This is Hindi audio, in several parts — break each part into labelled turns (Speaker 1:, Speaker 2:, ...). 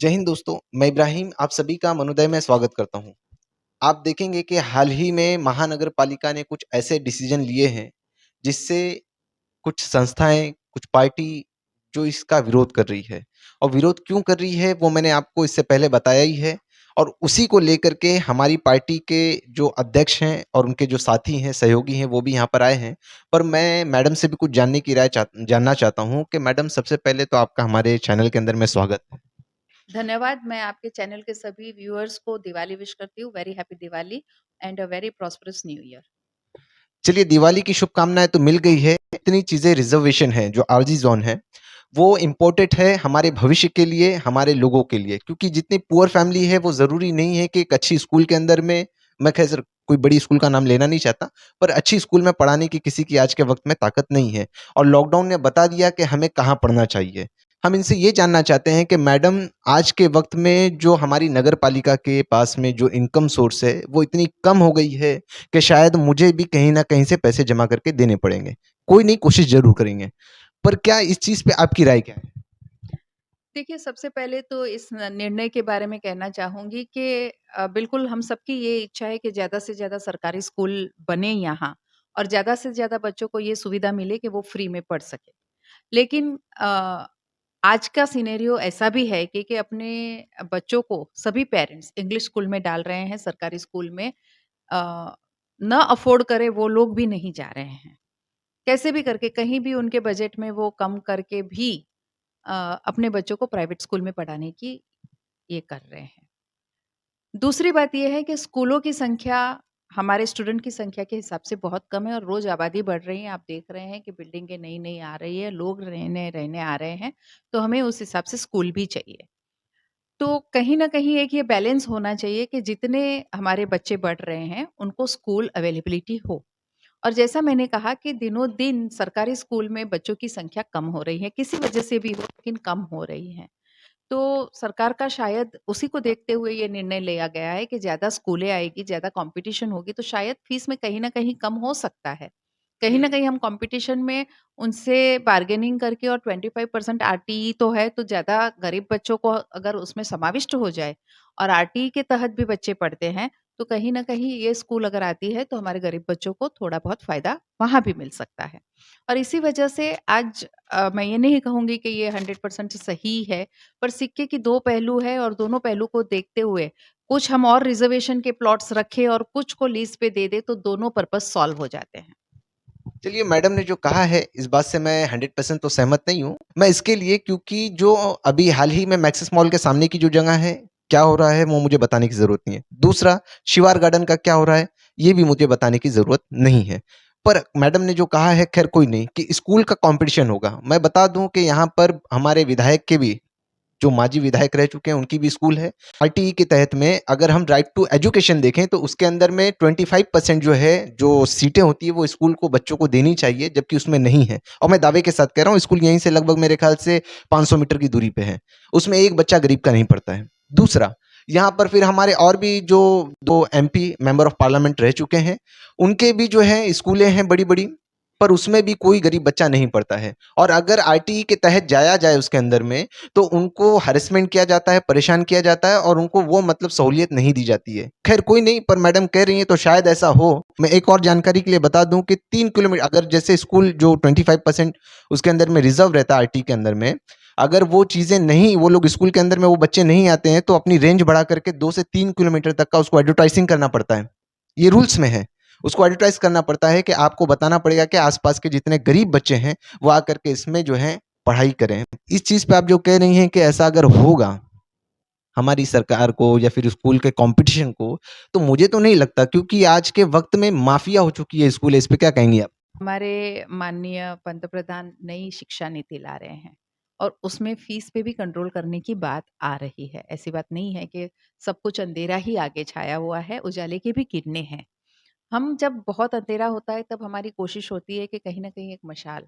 Speaker 1: जय हिंद दोस्तों, मैं इब्राहिम आप सभी का मनोदय में स्वागत करता हूँ। आप देखेंगे कि हाल ही में महानगर पालिका ने कुछ ऐसे डिसीजन लिए हैं, जिससे कुछ संस्थाएँ, कुछ पार्टी जो इसका विरोध कर रही है और विरोध क्यों कर रही है वो मैंने आपको इससे पहले बताया ही है और उसी को लेकर के हमारी पार्टी के जो अध्यक्ष हैं और उनके जो साथी हैं, सहयोगी हैं, वो भी यहाँ पर आए हैं। पर मैं मैडम से भी कुछ जानने की जानना चाहता हूँ कि मैडम सबसे पहले तो आपका हमारे चैनल के अंदर में स्वागत है।
Speaker 2: धन्यवाद। मैं आपके चैनल के सभी व्यूअर्स को दिवाली विश करती हूँ। Very happy Diwali and a very prosperous new year.
Speaker 1: चलिए दिवाली की शुभकामनाएँ तो मिल गई है, इतनी चीज़ें रिज़र्वेशन है, जो आरज़ी ज़ोन है, वो इम्पोर्टेंट है हमारे भविष्य के लिए, हमारे लोगों के लिए। क्योंकि जितनी पुअर फैमिली है, वो ज़रूरी नहीं है कि एक अच्छी स्कूल के अंदर में मैं ख़ैर कोई बड़ी स्कूल का नाम लेना नहीं चाहता, पर अच्छी स्कूल में पढ़ाने की किसी की आज के वक़्त में ताकत नहीं है और लॉकडाउन ने बता दिया कि हमें कहाँ पढ़ना चाहिए। हम इनसे ये जानना चाहते हैं कि मैडम आज के वक़्त में जो हमारी नगर पालिका के पास में जो इनकम सोर्स है, वो इतनी कम हो गई है कि शायद मुझे भी कहीं न कहीं से पैसे जमा करके देने पड़ेंगे। कोई नहीं कोशिश ज़रूर करेंगे। पर क्या इस चीज़ पे आपकी राय क्या है?
Speaker 2: देखिए, सबसे पहले तो इस निर्णय के बारे में कहना चाहूँगी कि बिल्कुल हम सबकी ये इच्छा है कि ज़्यादा से ज़्यादा सरकारी स्कूल बने यहाँ और ज़्यादा से ज़्यादा बच्चों को ये सुविधा मिले कि वो फ्री में पढ़ सकें। लेकिन आज का सिनेरियो ऐसा भी है कि अपने बच्चों को सभी पेरेंट्स इंग्लिश स्कूल में डाल रहे हैं, सरकारी स्कूल में ना अफ़ोर्ड करें वो लोग भी नहीं जा रहे हैं। कैसे भी करके कहीं भी उनके बजट में वो कम करके भी अ, अपने बच्चों को प्राइवेट स्कूल में पढ़ाने की ये कर रहे हैं। दूसरी बात ये है कि स्कूलों की संख्या हमारे स्टूडेंट की संख्या के हिसाब से बहुत कम है और रोज़ आबादी बढ़ रही है। आप देख रहे हैं कि बिल्डिंगें नई-नई आ रही है, लोग रहने रहने आ रहे हैं, तो हमें उस हिसाब से स्कूल भी चाहिए। तो कहीं न कहीं एक ये बैलेंस होना चाहिए कि जितने हमारे बच्चे बढ़ रहे हैं, उनको स्कूल अवेलेबिलिटी हो। और जैसा मैंने कहा कि दिनों-दिन सरकारी स्कूल में बच्चों की संख्या कम हो रही है, किसी वजह से भी हो लेकिन कम हो रही है। तो सरकार का शायद उसी को देखते हुए ये निर्णय लिया गया है कि ज़्यादा स्कूलें आएगी, ज़्यादा कॉम्पिटिशन होगी तो शायद फीस में कहीं न कहीं कम हो सकता है। कहीं न कहीं हम कॉम्पिटिशन में उनसे बार्गेनिंग करके और 25% आरटीई तो है तो ज़्यादा गरीब बच्चों को अगर उसमें समाविष्ट हो जाए और आरटीई के तहत भी बच्चे पढ़ते हैं, तो कहीं न कहीं ये स्कूल अगर आती है तो हमारे गरीब बच्चों को थोड़ा बहुत फ़ायदा वहाँ भी मिल सकता है। और इसी वजह से आज मैं ये नहीं कहूँगी कि ये 100% सही है, पर सिक्के की 2 पहलू है और दोनों पहलू को देखते हुए कुछ हम और रिज़र्वेशन के प्लॉट्स रखें और कुछ को लीज़ पे दे दें तो दोनों पर्पज़ सॉल्व हो जाते हैं।
Speaker 1: चलिए मैडम ने जो कहा है इस बात से मैं 100% तो सहमत नहीं हूँ। मैं इसके लिए क्योंकि जो अभी हाल ही में मैक्सिस मॉल के सामने की जो जगह है, क्या हो रहा है वो मुझे बताने की ज़रूरत नहीं है। दूसरा शिवार गार्डन का क्या हो रहा है, ये भी मुझे बताने की ज़रूरत नहीं है। पर मैडम ने जो कहा है खैर कोई नहीं कि स्कूल का कॉम्पिटिशन होगा। मैं बता दूँ कि यहाँ पर हमारे विधायक के भी जो माजी विधायक रह चुके हैं उनकी भी स्कूल है। आरटीई के तहत में अगर हम राइट टू एजुकेशन देखें तो उसके अंदर में 25% जो है, जो सीटें होती है वो स्कूल को बच्चों को देनी चाहिए जबकि उसमें नहीं है। और मैं दावे के साथ कह रहा हूँ स्कूल यहीं से लगभग मेरे ख्याल से 500 मीटर की दूरी पे है। उसमें एक बच्चा गरीब का नहीं पढ़ता है। दूसरा, यहाँ पर फिर हमारे और भी जो 2 एमपी मेंबर ऑफ पार्लियामेंट रह चुके हैं, उनके भी जो है स्कूलें हैं बड़ी-बड़ी, पर उसमें भी कोई गरीब बच्चा नहीं पढ़ता है। और अगर आरटीई के तहत जाया जाए उसके अंदर में तो उनको हैरेसमेंट किया जाता है, परेशान किया जाता है और उनको वो मतलब सहूलियत नहीं दी जाती है। ख़ैर कोई नहीं, पर मैडम कह रही हैं तो शायद ऐसा हो। मैं एक और जानकारी के लिए बता दूँ कि 3 किलोमीटर अगर जैसे स्कूल जो 25% उसके अंदर में रिज़र्व रहता है आरटी के अंदर में, अगर वो चीज़ें नहीं वो लोग स्कूल के अंदर में वो बच्चे नहीं आते हैं तो अपनी रेंज बढ़ा करके 2 से 3 किलोमीटर तक का उसको एडवर्टाइज़िंग करना पड़ता है। ये रूल्स में है। उसको एडवर्टाइज़ करना पड़ता है कि आपको बताना पड़ेगा कि आस-पास के जितने गरीब बच्चे हैं, वो आकर के इसमें जो है पढ़ाई करें। इस चीज़ पे आप जो कह रही हैं कि ऐसा अगर होगा, हमारी सरकार को या फिर स्कूल के कॉम्पिटिशन को, तो मुझे तो नहीं लगता क्योंकि आज के वक़्त में माफ़िया हो चुकी है स्कूल, इस पे क्या कहेंगी आप?
Speaker 2: हमारे माननीय पंतप्रधान नई शिक्षा नीति ला रहे हैं और उसमें फीस पे भी कंट्रोल करने की बात आ रही है। ऐसी बात नहीं है कि सब कुछ अंधेरा ही आगे छाया हुआ है, उजाले की भी किरणें हैं। हम जब बहुत अंधेरा होता है तब हमारी कोशिश होती है कि कहीं न कहीं एक मशाल,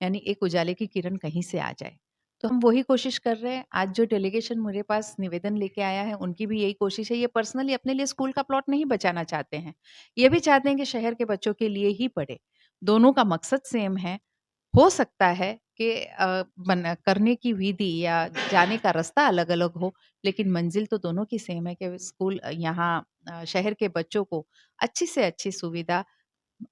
Speaker 2: यानी एक उजाले की किरण कहीं से आ जाए। तो हम वही कोशिश कर रहे हैं। आज जो डेलीगेशन मेरे पास निवेदन लेके आया है, उनकी भी यही कोशिश है। ये पर्सनली अपने लिए स्कूल का प्लॉट नहीं बचाना चाहते हैं। ये भी चाहते हैं कि शहर के बच्चों के लिए ही पढ़े। दोनों का मकसद सेम है। हो सकता है के बना करने की विधि या जाने का रास्ता अलग-अलग हो, लेकिन मंज़िल तो दोनों की सेम है कि स्कूल यहाँ शहर के बच्चों को अच्छी से अच्छी सुविधा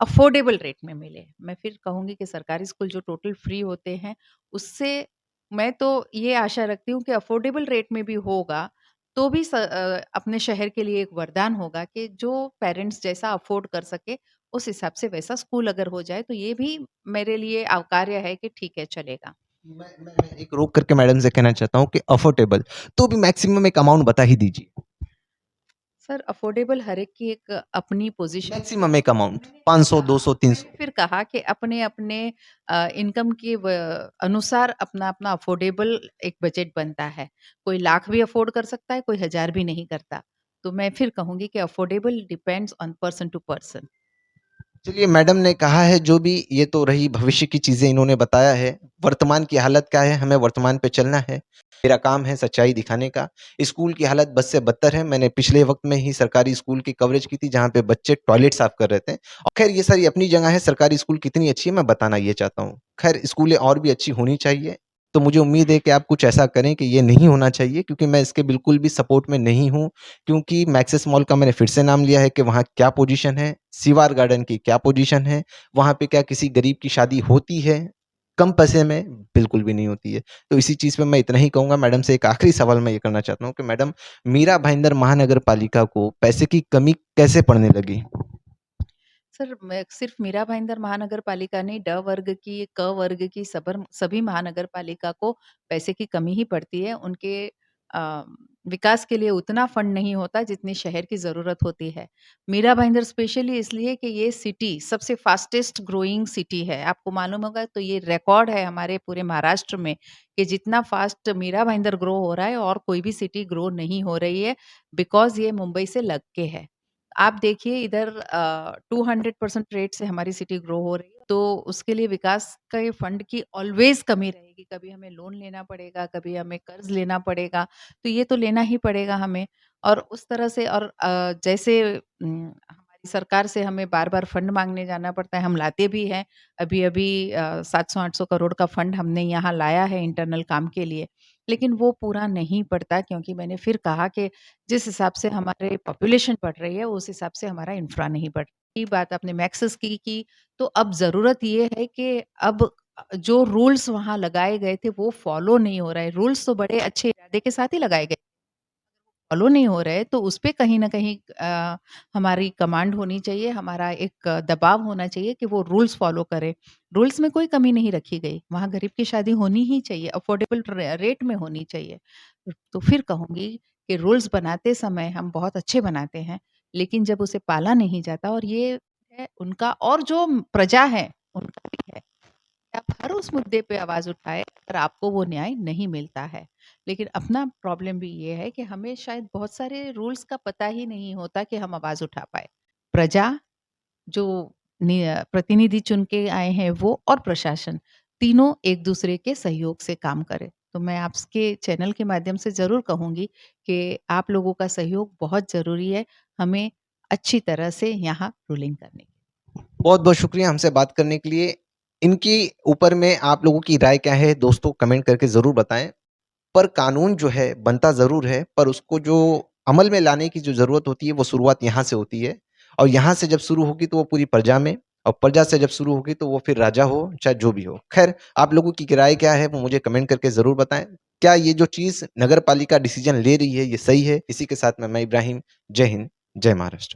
Speaker 2: अफ़ोर्डेबल रेट में मिले। मैं फिर कहूँगी कि सरकारी स्कूल जो टोटल फ्री होते हैं, उससे मैं तो ये आशा रखती हूँ कि अफ़ोर्डेबल रेट में भी होगा, तो भी अपने शहर के लिए एक वरदान होगा कि जो पेरेंट्स जैसा अफ़ोर्ड कर सके, उस हिसाब से वैसा स्कूल अगर हो जाए, तो ये भी मेरे लिए आव्कार्य है कि ठीक है, चलेगा।
Speaker 1: मैं एक रोक करके मैडम से कहना चाहता हूँ कि अफ़ोर्डेबल, तो भी मैक्सिमम एक अमाउंट बता ही दीजिए।
Speaker 2: सर अफ़ोर्डेबल हर एक की एक अपनी पोज़ीशन
Speaker 1: मैक्सिमम एक अमाउंट
Speaker 2: मैंने फिर
Speaker 1: 500,
Speaker 2: कहा
Speaker 1: 200, 300
Speaker 2: मैंने फिर कहा कि अपने-अपने इनकम के अनुसार अपना-अपना अफ़ोर्डेबल एक बजट बनता है। कोई लाख भी अफ़ोर्ड कर सकता है, कोई हज़ार भी नहीं करता। तो मैं फिर कहूँगी कि affordable depends on person to person.
Speaker 1: चलिए मैडम ने कहा है जो भी ये तो रही भविष्य की चीज़ें इन्होंने बताया है। वर्तमान की हालत क्या है, हमें वर्तमान पे चलना है। मेरा काम है सच्चाई दिखाने का। स्कूल की हालत बद से बदतर है। मैंने पिछले वक़्त में ही सरकारी स्कूल की कवरेज की थी जहाँ पे बच्चे टॉयलेट साफ़ कर रहे थे। और ख़ैर ये सारी अपनी जगह है, सरकारी स्कूल कितनी अच्छी है मैं बताना ये चाहता हूँ। ख़ैर स्कूलें और भी अच्छी होनी चाहिए। तो मुझे उम्मीद है कि आप कुछ ऐसा करें कि ये नहीं होना चाहिए क्योंकि मैं इसके बिल्कुल भी सपोर्ट में नहीं हूँ। क्योंकि मैक्सिस मॉल का मैंने फिर से नाम लिया है कि वहाँ क्या पोज़ीशन है, सीवार गार्डन की क्या पोज़ीशन है, वहाँ पे क्या किसी गरीब की शादी होती है? कम पैसे में? बिल्कुल भी नहीं होती है। तो इसी चीज़ पे मैं इतना ही कहूँगा मैडम से एक आखिरी सवाल मैं ये करना चाहता हूँ कि मैडम मीरा भाईंदर महानगर पालिका को पैसे की कमी कैसे पड़ने लगी?
Speaker 2: सर, मैं सिर्फ़ मीरा भाईंदर महानगर पालिका नहीं, ड वर्ग की, क वर्ग की सभी महानगर पालिका को पैसे की कमी ही पड़ती है। उनके अ, विकास के लिए उतना फंड नहीं होता जितनी शहर की ज़रूरत होती है। मीरा भाईंदर स्पेशली इसलिए कि ये सिटी सबसे फ़ास्टेस्ट ग्रोइंग सिटी है। आपको मालूम होगा तो ये रिकॉर्ड है हमारे पूरे महाराष्ट्र में कि जितना फ़ास्ट मीरा भाईंदर ग्रो हो रहा है और कोई भी सिटी ग्रो नहीं हो रही है, बिकॉज़ ये मुंबई से लग के है। आप देखिए इधर 200% रेट से हमारी सिटी ग्रो हो रही है, तो उसके लिए विकास के फंड की ऑलवेज़ कमी रहेगी। कभी हमें लोन लेना पड़ेगा, कभी हमें कर्ज़ लेना पड़ेगा, तो ये तो लेना ही पड़ेगा हमें। और उस तरह से और जैसे हमारी सरकार से हमें बार-बार फंड माँगने जाना पड़ता है, हम लाते भी हैं। अभी-अभी 700-800 करोड़ का फंड हमने यहाँ लाया है इंटरनल काम के लिए, लेकिन वो पूरा नहीं पड़ता क्योंकि मैंने फिर कहा कि जिस हिसाब से हमारे पॉपुलेशन बढ़ रही है, उस हिसाब से हमारा इंफ्रा नहीं बढ़ रही। बात आपने मैक्सेस की, तो अब ज़रूरत ये है कि अब जो रूल्स वहाँ लगाए गए थे, वो फ़ॉलो नहीं हो रहे हैं। रूल्स तो बड़े अच्छे इरादे के साथ ही लगाए गए, फ़ॉलो नहीं हो रहे, तो उसपे कहीं न कहीं हमारी कमांड होनी चाहिए, हमारा एक दबाव होना चाहिए कि वो रूल्स फ़ॉलो करें। रूल्स में कोई कमी नहीं रखी गई, वहाँ गरीब की शादी होनी ही चाहिए, अफ़ोर्डेबल रेट में होनी चाहिए। तो फिर कहूँगी कि रूल्स बनाते समय हम बहुत अच्छे बनाते हैं, लेकिन जब उसे पाला नहीं जाता और ये है उनका और जो प्रजा है, उनका भी है। आप हर उस मुद्दे पे आवाज़ उठाएँ अगर आपको वो न्याय नहीं मिलता है। लेकिन अपना प्रॉब्लम भी ये है कि हमें शायद बहुत सारे रूल्स का पता ही नहीं होता कि हम आवाज़ उठा पाएँ। प्रजा जो प्रतिनिधि चुन के आए हैं वो और प्रशासन, तीनों एक-दूसरे के सहयोग से काम करें। तो मैं आपके चैनल के माध्यम से ज़रूर कहूँगी कि आप लोगों का सहयोग बहुत ज़रूरी है, हमें अच्छी तरह से यहाँ रूलिंग करने की।
Speaker 1: बहुत-बहुत शुक्रिया हमसे बात करने के लिए। इनकी ऊपर में आप लोगों की राय क्या है दोस्तों कमेंट करके ज़रूर बताएँ। पर कानून जो है बनता ज़रूर है, पर उसको जो अमल में लाने की जो ज़रूरत होती है, वो शुरुआत यहाँ से होती है और यहाँ से जब शुरू होगी तो वो पूरी प्रजा में और प्रजा से जब शुरू होगी तो वो फिर राजा हो, चाहे जो भी हो। ख़ैर आप लोगों की राय क्या है वो मुझे कमेंट करके ज़रूर बताएँ। क्या ये जो चीज़ नगर पालिका डिसीज़न ले रही है, ये सही है? इसी के साथ मैं इब्राहिम, जय हिंद, जय महाराष्ट्र।